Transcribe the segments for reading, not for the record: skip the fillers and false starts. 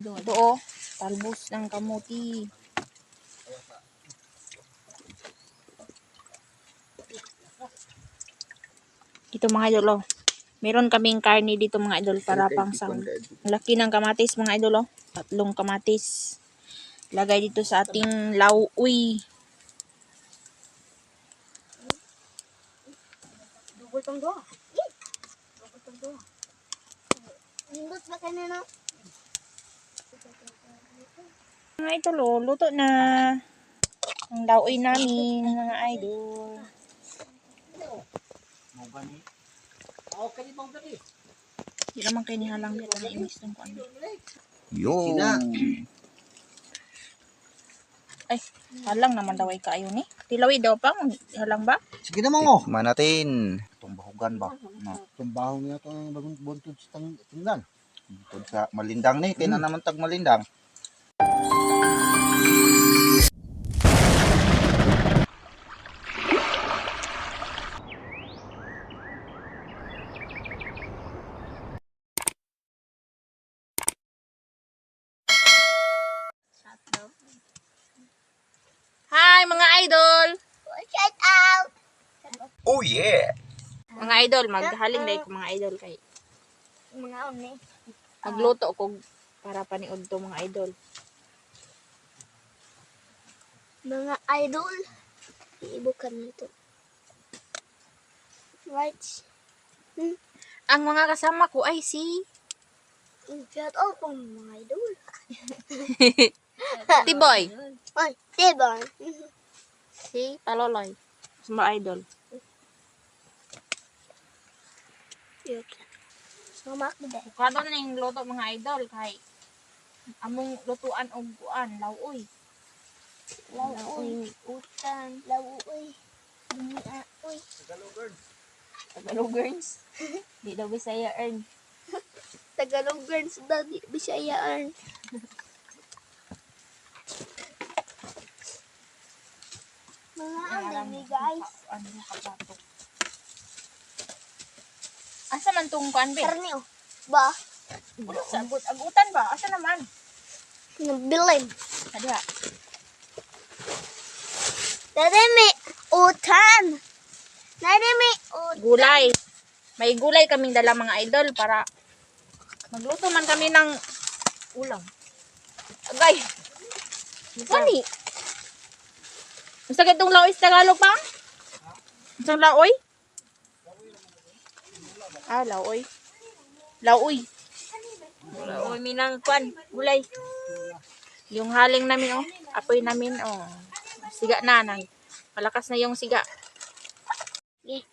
idol. Ito oh, talbos ng kamuti. Ito mga idol oh. Meron kaming karne dito mga idol para pang sahog. Laki ng kamatis mga idol oh. 3 kamatis. Lagay dito sa ating lauoy. Dugol tong doa. Dugol tong doa. Indot ba kanina? Mga idol oh, luto na. Ang lauoy namin mga idol. Hindi naman kayo nihalang dito na imis ng kuan. Yun. Ay, halang naman daw ay kaayo ni. Tilawi daw pa, halang ba? Sige naman mo. Tikman natin. Itong bahugan ba? No. Itong baho niya itong bagong buntod sa tingnan. Tungkol sa malindang ni. Kaya na naman tag malindang. Hi mga idol! Shout out. Oh yeah! Mga idol, maghaling dahil ko mga idol kay Mga oni. magluto ko para paniod to mga idol. Mga idol. Iibukan nito. Right. Ang mga kasama ko ay si Shout out po mga idol. Tiboy, Ay, diba? si Paloloy, sa mga idol. Yuk. Sama ko dahil. Kano na yung luto mga idol kay among lutuan og kuan, lauoy. Lauoy. Utan. Lauoy. Uy. Tagalogers. Di daw Bisaya earn. Tagalog girls daw di Bisayaan. Mga anime guys. Ano kapatok. Asa man tong kuan be? Karni oh. Ba? Sa agutan ba? Asa naman? Nabilin. Kadiha. Dede may utan. Dede may utan. Gulay. May gulay kaming dala mga idol para magluto man kami ng ulam. Agay. Kani? Ang sakit tong laoy sa Tagalog pa? Isang laoy? Ah, laoy. Laoy. Laoy minang kwan, gulay. Yung haling namin oh, apoy namin oh. Siga na nang malakas na yung siga. Yeah.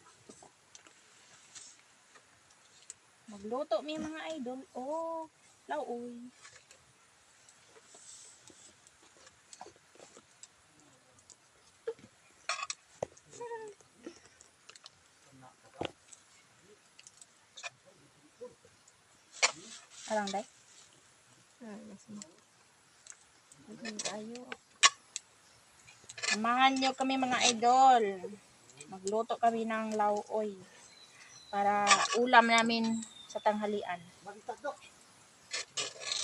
Magluto may mga idol. Oh, laoy. Alang day. Ayo. Samahan nyo kami mga idol. Magluto kami ng laoy para ulam namin sa tanghalian.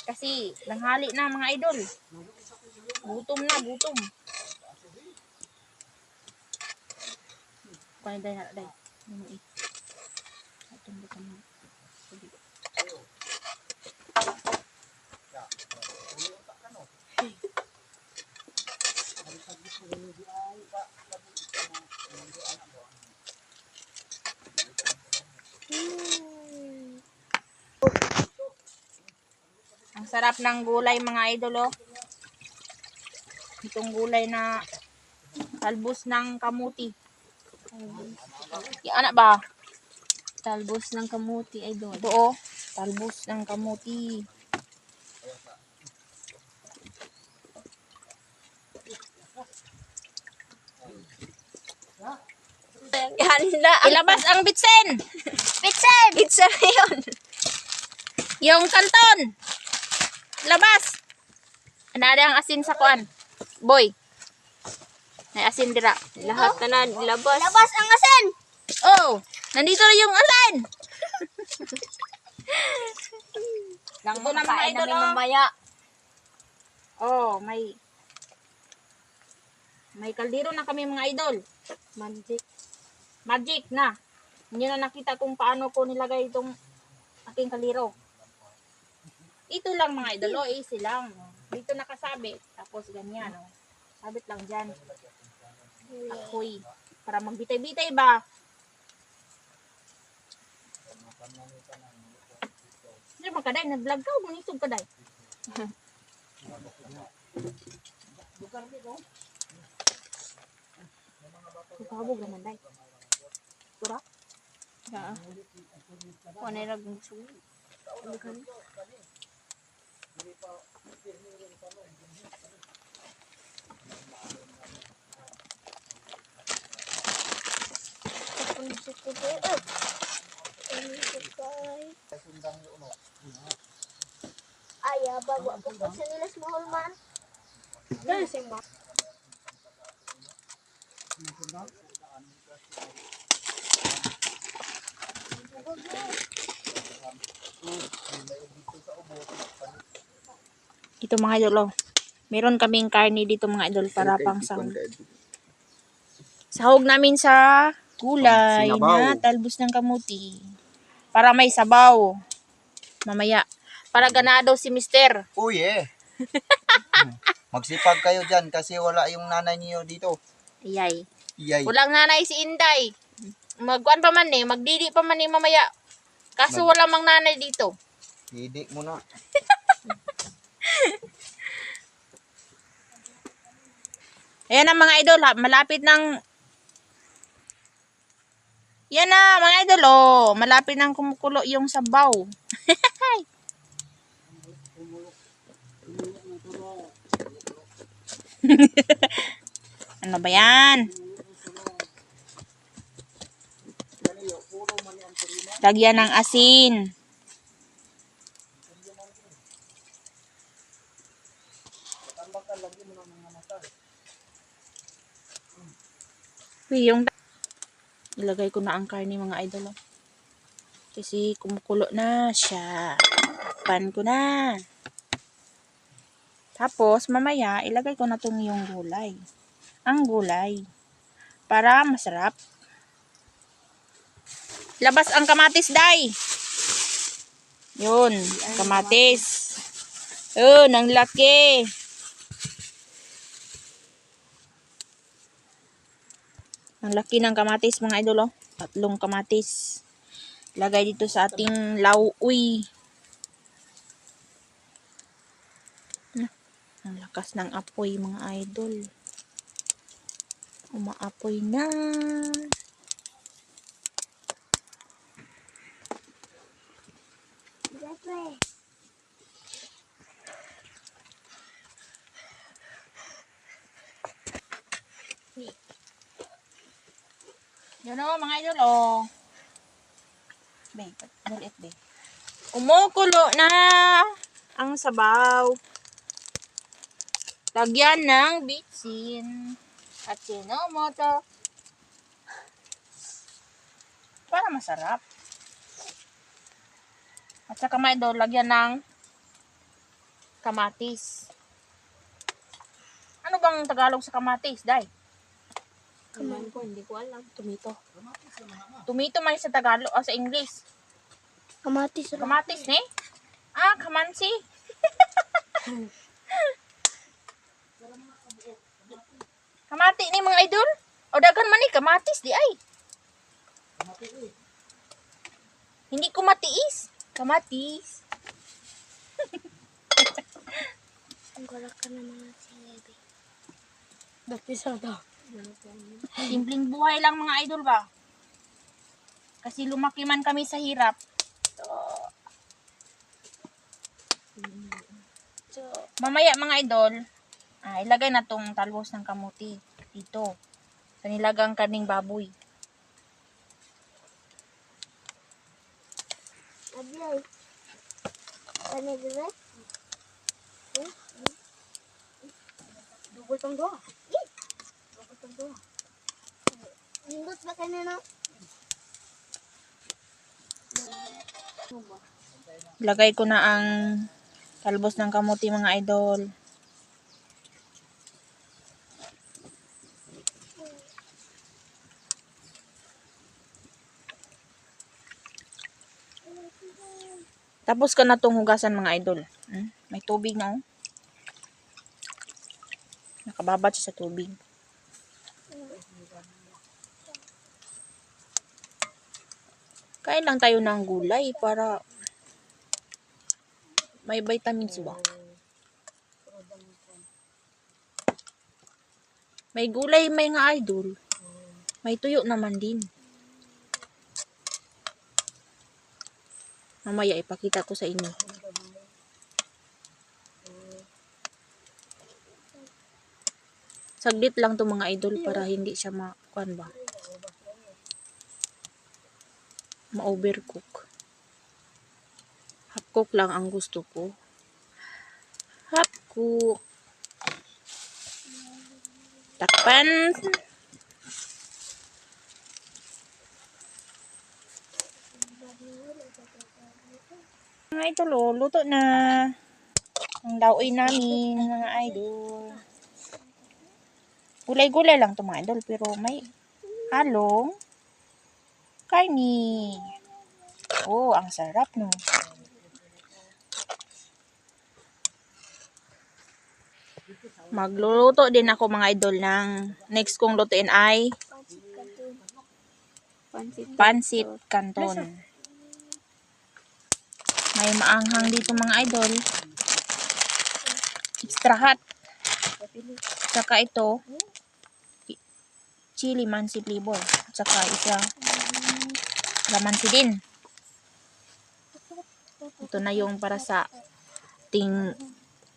Kasi nanghali na mga idol. Gutom na, gutom. Kuan day na day. Atong bukan na. Ang sarap ng gulay mga idol oh. Itong gulay na talbos ng kamuti. Yung anak ba? Talbos ng kamuti idol. Ito oh, talbos ng kamuti. Yan na. Ilabas ang bitsen! Pitsen! Bitsen na yun! Yung kanton! Labas! Anada ang asin sa kuan. Boy! May asin dira. Lahat na nilabas. Labas ang asin! Oh! Nandito na yung asin! Lang Ito na mga makain idol, namin oh. mamaya. Oh, may kaldero na kami mga idol. Magic na. Hindi na nakita kung paano ko nilagay itong aking kaldero. Ito lang mga idol, easy lang. Dito nakasabit. Tapos ganyan, oh. Sabit lang dyan. Akoy. Para magbitay-bitay ba? Hindi mo kaday, nag-vlog ka, mangisog kaday. Kabog naman day. Kura? Ya. Ano yung nag-suwi? Ay, bago ako po sa nila small man. Ito mga idol, oh. Meron kaming karne dito mga idol para pang sahog. Sahog namin sa gulay na talbos ng kamuti. Para may sabaw. Mamaya. Para ganado si Mister. Oh yeah. Magsipag kayo dyan kasi wala yung nanay niyo dito. Iyay. Iyay. Walang nanay si Inday. Magkuan pa man eh. Magdidi pa man eh mamaya. Kaso wala mang nanay dito. Hindi mo na. Ayan na mga idol, ha. Malapit ng... Yan na mga idol, oh. Malapit nang kumukulo yung sabaw. Ano ba yan? Lagyan ng asin. Uy, yung ilagay ko na ang karne mga idol. Oh. Kasi kumukulo na siya. Pan ko na. Tapos mamaya ilagay ko na tong yung gulay. Ang gulay. Para masarap. Labas ang kamatis, day. Yun, kamatis. Yun, ang laki. Ang laki ng kamatis mga idol, oh. 3 kamatis. Lagay dito sa ating lauoy. Ang lakas ng apoy mga idol. Umaapoy na. Yun o mga idol, oh. Be, maliit be. Kumukulo na ang sabaw. Lagyan ng bitsin at sinomoto para masarap. At saka mga idol, lagyan ng kamatis. Ano bang Tagalog sa kamatis, day? Kaman ko, hindi ko alam. Tomato. Tomato man sa Tagalog o sa English. Kamatis. Kamatis ni? Ah, kamansi. Kamati ni mga idol. O dagan man ni kamatis di ay. Hindi ko matiis. Kamatis. Ang galak ka na mga sinabi. Dati sa daw. Simpleng buhay lang mga idol ba? Kasi lumaki man kami sa hirap. So, mamaya mga idol, ilagay na tong talbos ng kamuti dito. Sa nilagang karning baboy. Ablay. Ano ba? Dugol tong doa. Dugol tong doa. Lindot ba kanina? Lagay ko na ang talbos ng kamuti mga idol. Tapos ka na tong hugasan mga idol. May tubig na oh. Nakababad siya sa tubig. Kain lang tayo ng gulay para may vitamins ba? May gulay may nga idol. May tuyo naman din. Mamaya ipakita ko sa inyo. Saglit lang to mga idol para hindi siya ma-kuan ba? Ma-overcook. Half cook lang ang gusto ko. Half cook. Takpan. Mga idol, oh, luto na. Ang daoy namin, mga idol. Gulay-gulay lang to mga idol, pero may halong karni. Oh, ang sarap no. Magluluto din ako mga idol ng next kong lutuin ay pansit canton. May maanghang dito mga idol. Extra hot. Saka ito chili mansi flavor. Saka isa lamansi din. Ito na yung para sa ting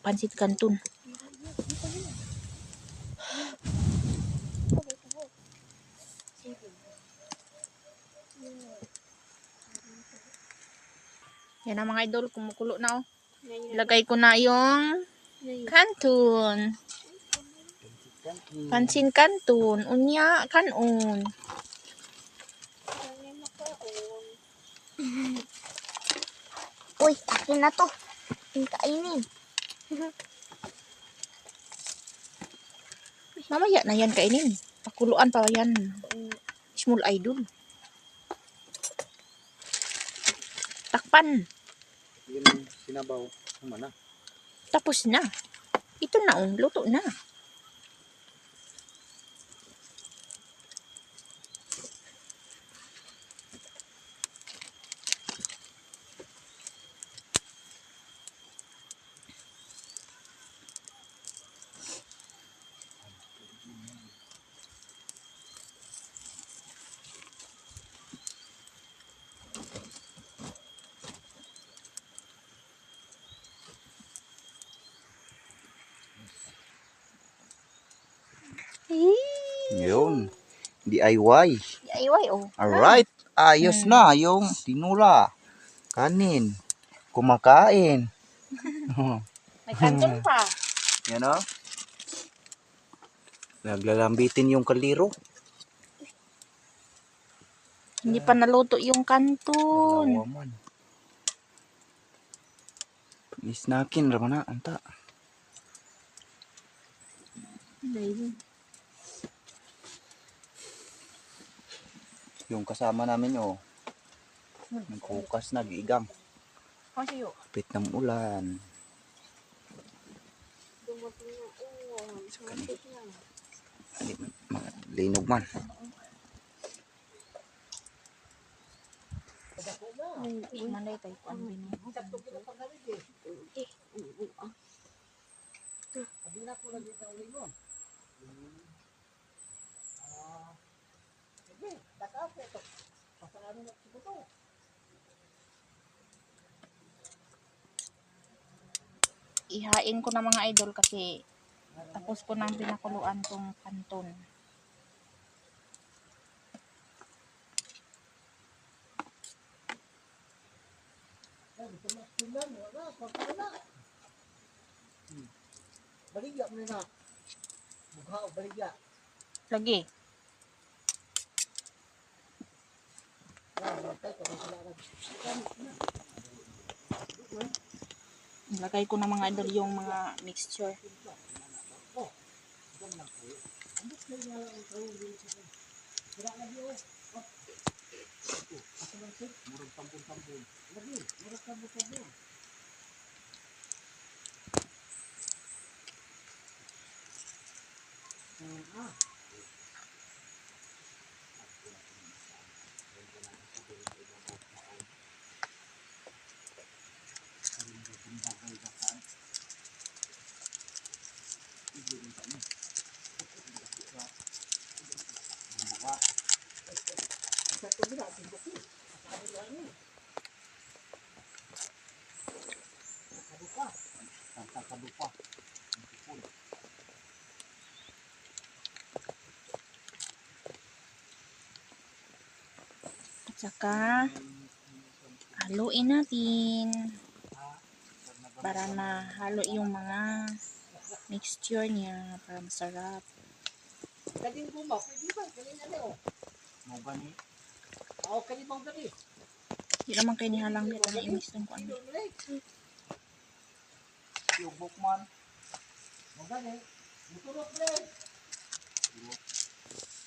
pansit canton. Yan ang mga idol, kumukulo na oh. Lagay ko na yung canton. Pansin canton. Unya, kanon. Uy, akin na to. Yung kainin. Mamaya na yan kainin. Pakuluan pa yan. Small idol. Takpan. Yun ang sinabaw. Naman na. Tapos na. Ito na oh, luto na. Yun. DIY. DIY oh. Alright. Ayos na yung tinula. Kanin. Kumakain. May canton pa. Yan o. Naglalambitin yung kaliro. Hindi pa naluto yung canton. Nawaman. Isnakin raman na. Anta. Yung kasama namin oh. Nagkukas na giigang. Oh, siyo. Kapit ng ulan. Linog man. Manday tayo po ang bini. Ihain ko na mga idol kasi tapos ko nang pinakuluan tong canton. Baligya mo na. Mukha o baligya. Lagi. Lagay ko na mga idol yung mga mixture. At saka, haluin natin para mahalo yung mga mixture niya para masarap. Kanin mo ba? Pwede ba? Kanin ano? Mau gani? Oo, kanin mau gani. Hindi naman kayo nihalang dito na imis ng kung ano. Yung bukman. Mau gani? Muturok bre.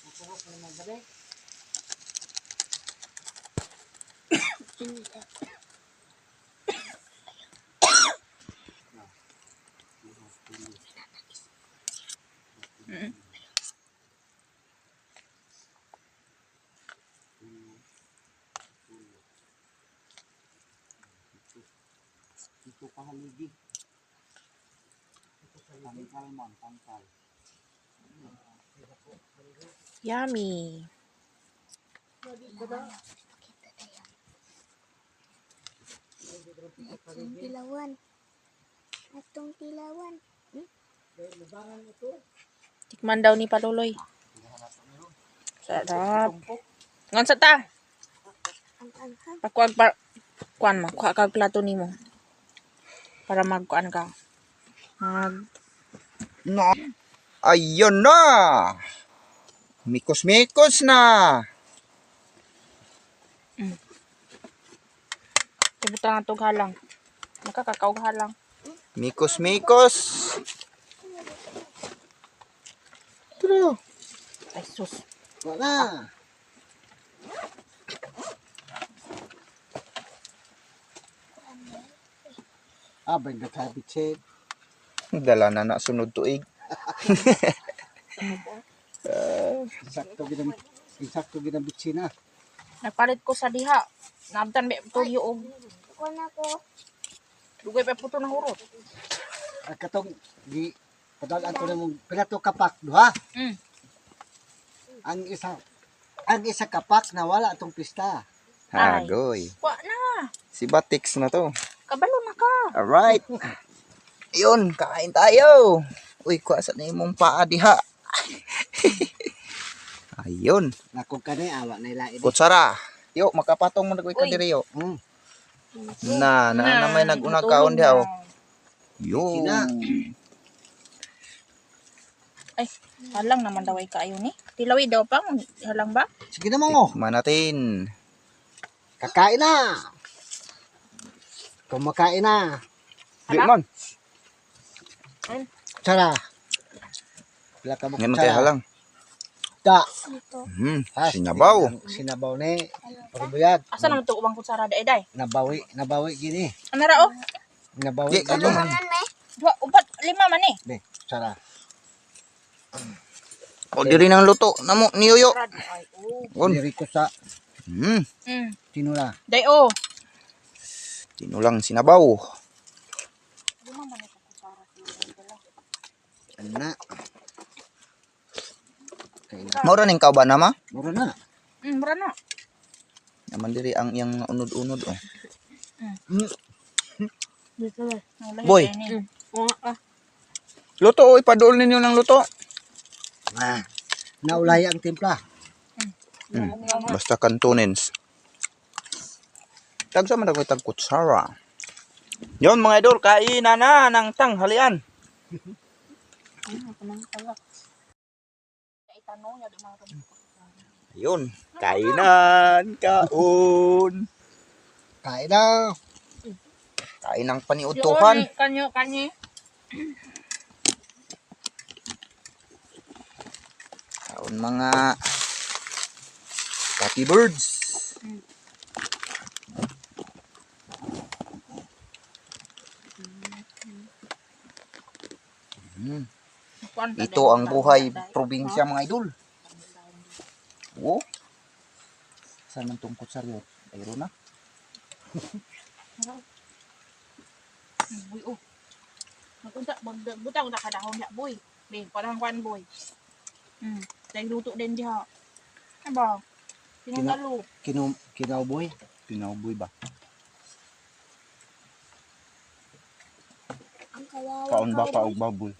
Muturok na mau gani. Mm. Ito kahaligi. Ito sa tangkal man, tangkal. Yummy! Atong tilawan. Atong tilawan. Tikman daw ni Paluloy. Sarap. Ngon sa ta? Ang anghang. Pakuag pa kuan mo, kuha kag plato nimo. Para magkuan ka. No. Ayun na. Mikos-mikos na. Tibutan nga tog halang. Nakakakaog halang. Mikos-mikos. Pero, Ay sus. Wala. Ben nakabitse. dala na sunod tuig. Insakto ginabitse na. Napalit ko sa diha. Nabtan may tuyo og Ako na ko. dugay pa puto na hurot. Katong di padalan ko na mong pinato kapak duha. Mm. Ang isa kapak na wala atong pista. Agoy. Wa na. Si Batix na to. Kabalo na ka. Alright. Ayun, kain tayo. Uy, kuha sa na imong paa diha. Ayun. Nako kani awa na ilain. Kutsara. Yo, makapatong mo na ka diri yo. Na may nag-unang kaon diha. Oh. Yo. Sina. Ay, halang naman daw ay kaayo ni. Tilawi daw pa. Halang ba? Sige na mo. Tikman natin. Kakain na. Kumakain na. Di man. Tsara. Pila ka mo Ngayon kay halang. Da. Dito. Sinabaw. Sinabaw ni. Pagbayag. Asa naman to ubang kutsara day? Nabawi gini. Ano ra oh? Di, Nabawi gini. ano man. Kanan may. Duha, upat, lima man eh. Be, tsara. O diri nang luto namo ni Yoyo. Ay, oh. On. Diri ko sa tinula. Day oh. Tinulang sinabaw. Lima man ito kutsara. Ano na. Kain na. Maura ning kauban na ma. Mura na. Mura na. Naman diri ang iyang unod-unod oh. Dito na. Boy. Luto o ipaduol ninyo ng luto. Naulay ang timpla. Basta kantonins. Tagsa man ako tag kutsara. Yon mga idol, kainan na ng tanghalian. Yun, kainan, kaon. Kain na. Kain ng paniutuhan. Kanyo. Kaon mga happy birds. Kuan ka Ito din, ang buhay daday. probinsya mga idol. Oo. Saan man tungkot sa riyo? Ayro na. Boy, oh. Butang ka dahon ya, boy. Bin, parang kuan, boy. Dahil luto din diha. Ano ba? Sinangalo. Kinauboy. Pinauboy ba? Ang kawawa. Kaon ba ka og baboy?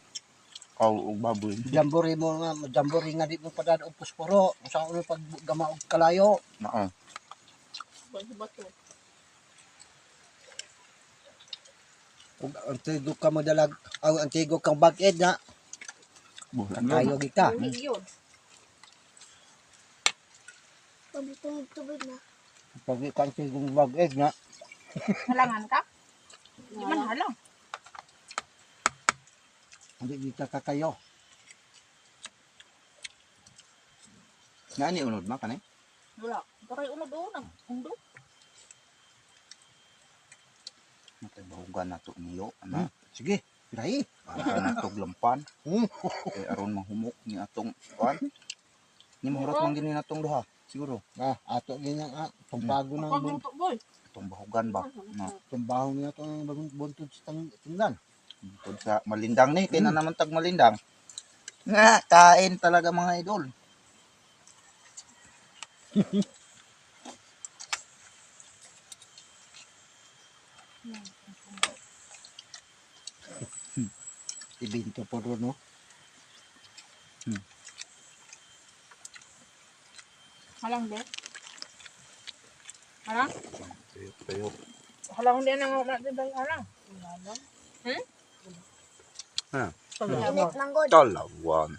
Kaon og baboy. Jambore mo nga, jambore nga di mo padaan og posporo. Sa ulo pag gama og kalayo. Oo. Bato. Ug antigo ka madalag, ang antigo kang bag-ed na. Bulan yun. Kakayo kita. Hindi yun. Pabitong tubig na. Pag ikaw antigong bag-ed na. Halangan ka? Hindi man halang. Hindi kita kakayo. Nani unod ma kanay? Wala. Karay unod-unod. Undo. Matabahugan na to niyo. Ano? Sige, pirahi. Aron na to lampan. Hmm. Kay aron mahumok ni atong kuan. Ni mahurot man gini natong duha. Siguro. Ato ganyan pagbago ng Pagluto, boy. Atong bahugan ba? No. trabaho niya itong bagong buntod sa tingnan. Tungkol sa malindang ni, kaya na naman tag malindang. Nga, kain talaga mga idol. Ibinto po rin, no? Halang din. Halang? Tayo. Halang din ang natin ba halang? Halang? Ha? Init ng god. Talawan.